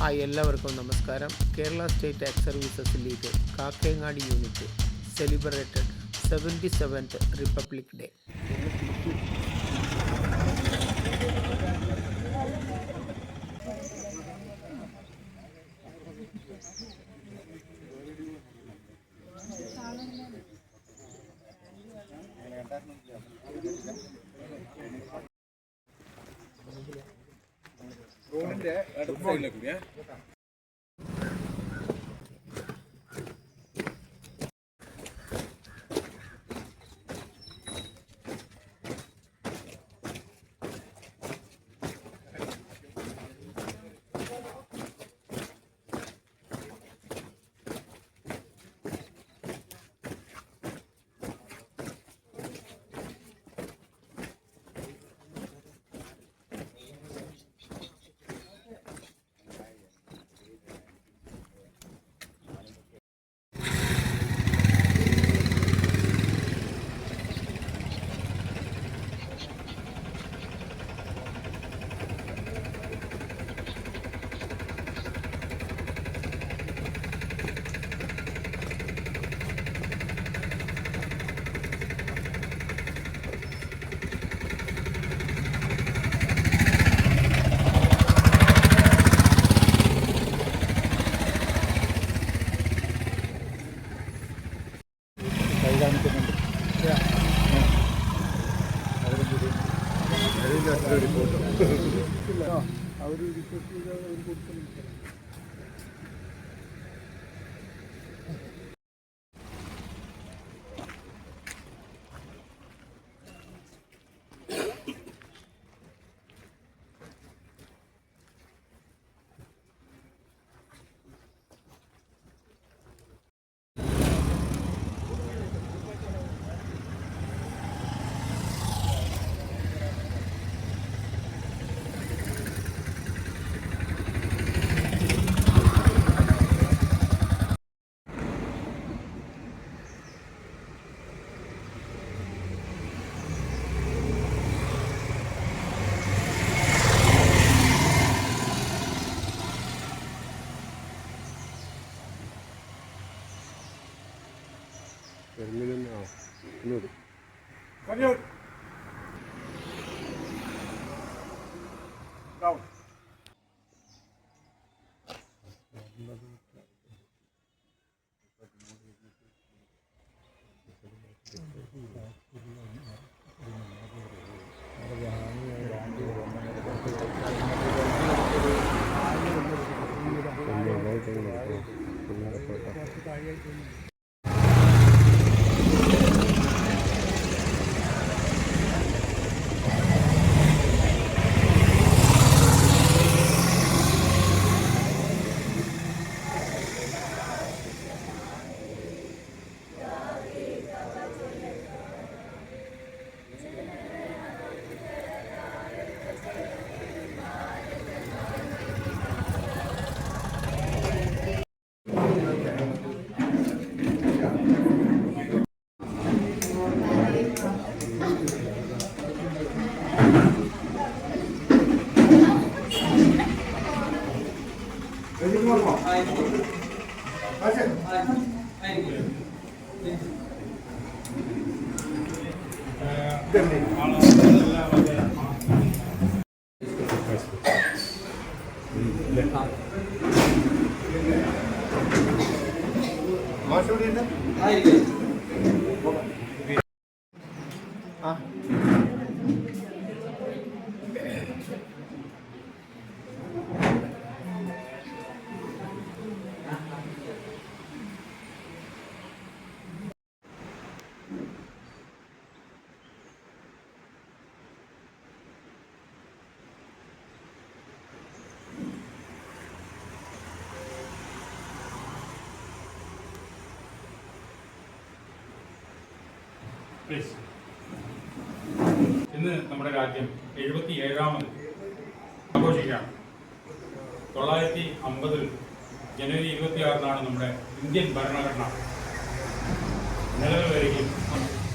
Hi, എല്ലാവർക്കും നമസ്കാരം. Kerala state tax services league Kakkayangadi unit celebrated 77th republic day. റോഡിന്റെ അടുത്ത സൈഡിലെ കൂടിയാ ഇന്ന് നമ്മുടെ രാജ്യം 77ാമത് ആഘോഷിക്കുകയാണ്. 950 ജനുവരി 26 നമ്മുടെ ഇന്ത്യൻ ഭരണഘടന നിലവിൽ വരികയും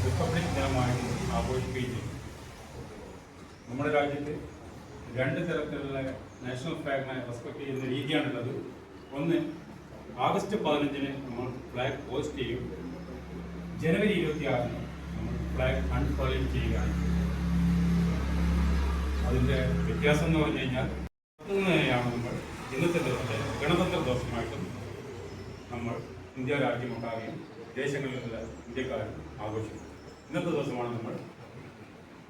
റിപ്പബ്ലിക് ദിനമായി ആഘോഷിക്കുകയും ചെയ്തു. നമ്മുടെ രാജ്യത്ത് രണ്ട് തരത്തിലുള്ള നാഷണൽ ഫ്ലാഗിനെ റെസ്പെക്ട് ചെയ്യുന്ന രീതിയാണുള്ളത്. ഒന്ന്, ആഗസ്റ്റ് 15-ന് നമ്മൾ ഫ്ലാഗ് പോസ്റ്റ് ചെയ്യും. ജനുവരി 26-ന് നമ്മൾ ഫ്ലാഗ് അൺഫർളിൻ ചെയ്യുകയാണ്. അതിൻ്റെ വ്യത്യാസം എന്ന് പറഞ്ഞു കഴിഞ്ഞാൽ തന്നെയാണ് നമ്മൾ ഇന്നത്തെ ദിവസത്തെ ഗണതന്ത്ര ദിവസമായിട്ടും നമ്മൾ ഇന്ത്യ രാജ്യമൊട്ടാകെയും ദേശങ്ങളിലുള്ള ഇന്ത്യക്കാരും ആഘോഷിക്കും. ഇന്നത്തെ ദിവസമാണ് നമ്മൾ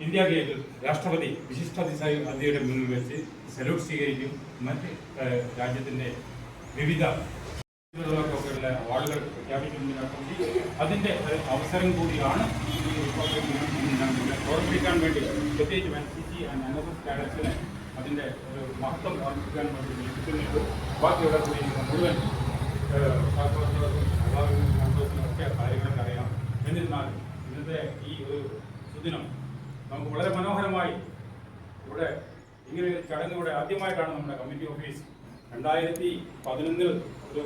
ഇന്ത്യ ഗേറ്റിൽ രാഷ്ട്രപതി വിശിഷ്ടാതിഥിയുടെ മുന്നിൽ വെച്ച് സല്യൂട്ട് സ്വീകരിക്കും. മറ്റ് രാജ്യത്തിൻ്റെ വിവിധ ഒക്കെയുള്ള അവാർഡുകൾ പ്രഖ്യാപിക്കുന്നതിനൊപ്പം അതിൻ്റെ അവസരം കൂടിയാണ് പ്രവർത്തിക്കാൻ വേണ്ടി പ്രത്യേകിച്ച് NCC ആൻഡ് NSS കാഡറ്റ്സിനെ അതിൻ്റെ ഒരു മഹത്വം ഓർമ്മിപ്പിക്കാൻ വേണ്ടി ലഭിക്കുന്നുണ്ട്. ബാക്കിയുള്ള കൂടി മുഴുവൻ ഒക്കെ കാര്യങ്ങളൊക്കെ അറിയാം. എന്നിരുന്നാലും ഇന്നത്തെ ഈ ഒരു സുദിനം നമുക്ക് വളരെ മനോഹരമായി ഇവിടെ ഇങ്ങനെ ഒരു ചടങ്ങ് ഇവിടെ ആദ്യമായിട്ടാണ് നമ്മുടെ കമ്മിറ്റി ഓഫീസ് 2011 ഒരു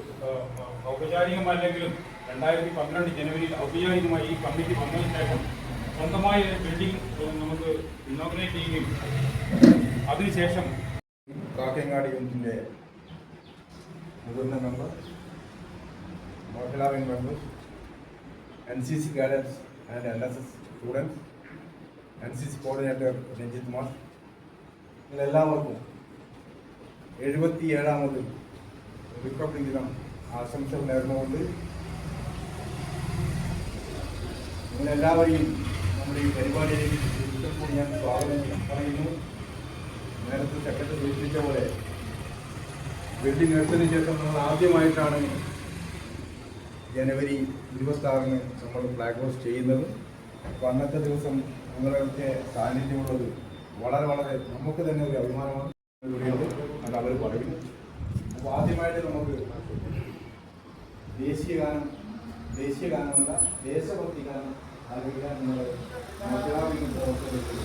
ഔപചാരികമല്ലെങ്കിലും 2012 ജനുവരിയിൽ ഔപചാരികമായി ഈ കമ്മിറ്റി വന്നതിന് ശേഷം സ്വന്തമായ ഒരു ബിൽഡിംഗ് നമുക്ക് ഇന്നോഗ്രേറ്റ് ചെയ്യുകയും അതിനുശേഷം കാക്കയങ്ങാടി യൂണിറ്റിൻ്റെ മുതിർന്ന മെമ്പർ, മഹിളാ wing members, NCC cadets and NSS students, NCC coordinator Ranjith മാർ, നിങ്ങളെല്ലാവർക്കും 77ാമത് റിപ്പബ്ലിക് ദിനം ആശംസകൾ നേർന്നുകൊണ്ട് നിങ്ങളെല്ലാവരെയും നമ്മുടെ ഈ പരിപാടിയിലേക്ക് കൂടി ഞാൻ സ്വാഗതം പറയുന്നു. നേരത്തെ സെക്രട്ടറി സൂചിപ്പിച്ച പോലെ ബിൽഡിംഗ് എടുത്തതിന് ശേഷം നമ്മൾ ആദ്യമായിട്ടാണ് ജനുവരി 26-ന് നമ്മൾ ഫ്ലാഗ് ഹോസ്റ്റ് ചെയ്യുന്നത്. അപ്പോൾ അന്നത്തെ ദിവസം നിങ്ങളുടെ സാന്നിധ്യമുള്ളത് വളരെ വളരെ നമുക്ക് തന്നെ ഒരു അഭിമാനമാണ്. അത് അവർ പറയും. അപ്പോൾ ആദ്യമായിട്ട് നമുക്ക് ദേശീയ ഗാനമല്ല ദേശഭക്തി ഗാനം ആഗ്രഹിക്കാൻ നിങ്ങൾ മലയാളം പ്രവർത്തനത്തിൽ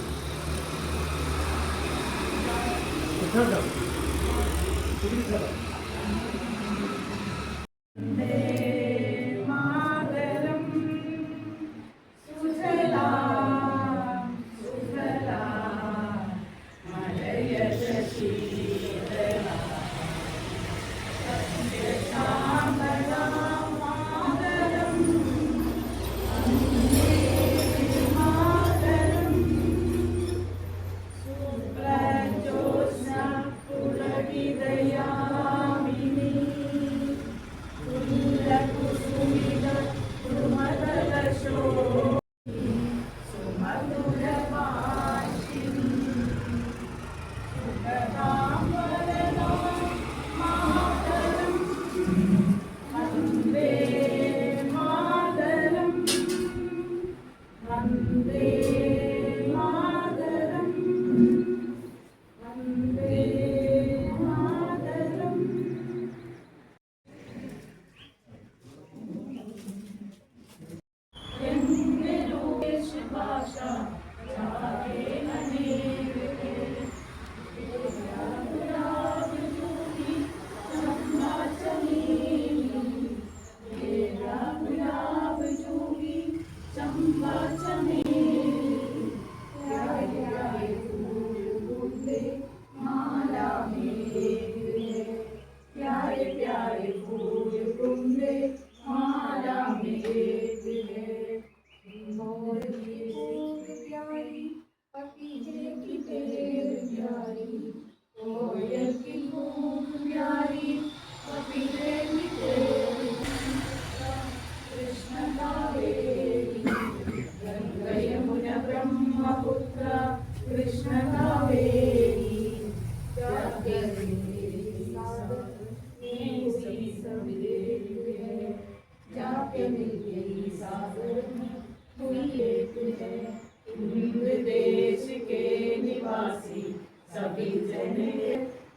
देश के निवासी सभी जने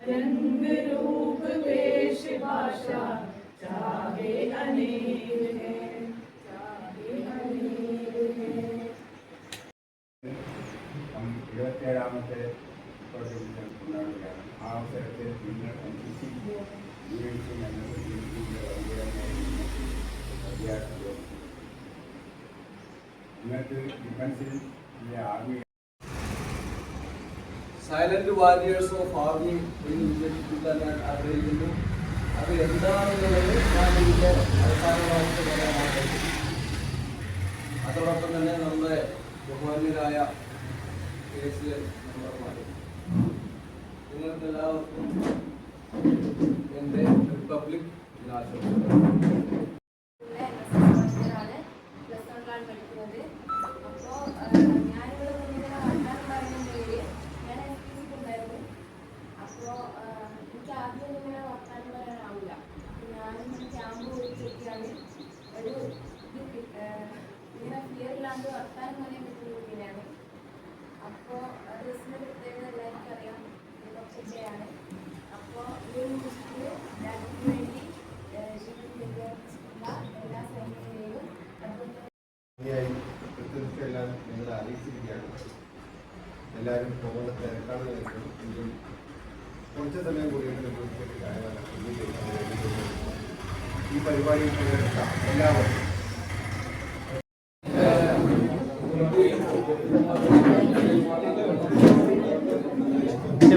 रंग रूप वेश भाषा चाहे अनेक है, चाहे अनेक है. 27ാമത്തെ കൊണ്ടാടുകയാണ്. ആ അവസരത്തിൽ നിങ്ങൾ NCC നിങ്ങൾക്ക് ഡിഫൻസിൽ army silent warriors of army എന്ന് വിശേഷിപ്പിക്കാൻ ഞാൻ ആഗ്രഹിക്കുന്നു. അത് എന്താണെന്നുള്ളത് ഞാൻ ഇതിൻ്റെ അവസാനമായിട്ട് പറയാൻ ആഗ്രഹിക്കുന്നു. അതോടൊപ്പം തന്നെ നമ്മുടെ ബഹുമാന്യരായ കേസിലെ മെമ്പർമാർ, നിങ്ങൾക്ക് എല്ലാവർക്കും എൻ്റെ റിപ്പബ്ലിക് ദിനാശംസകൾ. പഠിക്കുന്നത്. അപ്പോൾ ഞാനിവിടെ ഇങ്ങനെ വർത്താനം പറയുന്നുണ്ടെങ്കിൽ ഞാൻ ഉണ്ടായിരുന്നു. അപ്പോൾ എനിക്ക് ആദ്യം ഇങ്ങനെ വർത്താനം പറയാനാവില്ല. ഞാനിങ്ങനെ ക്യാമ്പ് വിളിച്ചൊക്കെയാണ് ഒരു ഇത് ഇങ്ങനെ ക്ലിയറില്ലാണ്ട് വർത്താനം പറയാൻ പറ്റുന്ന കുട്ടീനെയാണ്. അപ്പോൾ ദിവസത്തിൻ്റെ പ്രത്യേകത എല്ലാവർക്കും അറിയാം, ദീപക്ഷയാണ്. അപ്പോൾ ഈ ഒരു ദിവസത്തിൽ രാജ്യത്തിന് വേണ്ടി എല്ലാ സൈനികരെയും എല്ലാം നിങ്ങളെ അറിയിച്ചിരിക്കുകയാണ്. എല്ലാവരും പോകുന്ന തിരക്കാണ് എങ്കിലും കുറച്ച് സമയം കൂടിയിട്ട് ഈ പരിപാടിയിൽ പങ്കെടുത്ത എല്ലാവരും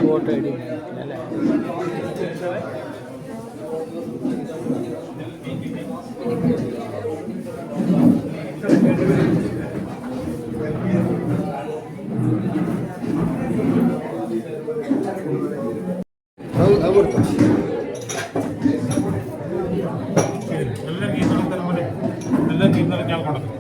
വോട്ട് ഐ ഡി അല്ലേ? നല്ല ഗീതം ഞാൻ കൊടുക്കും.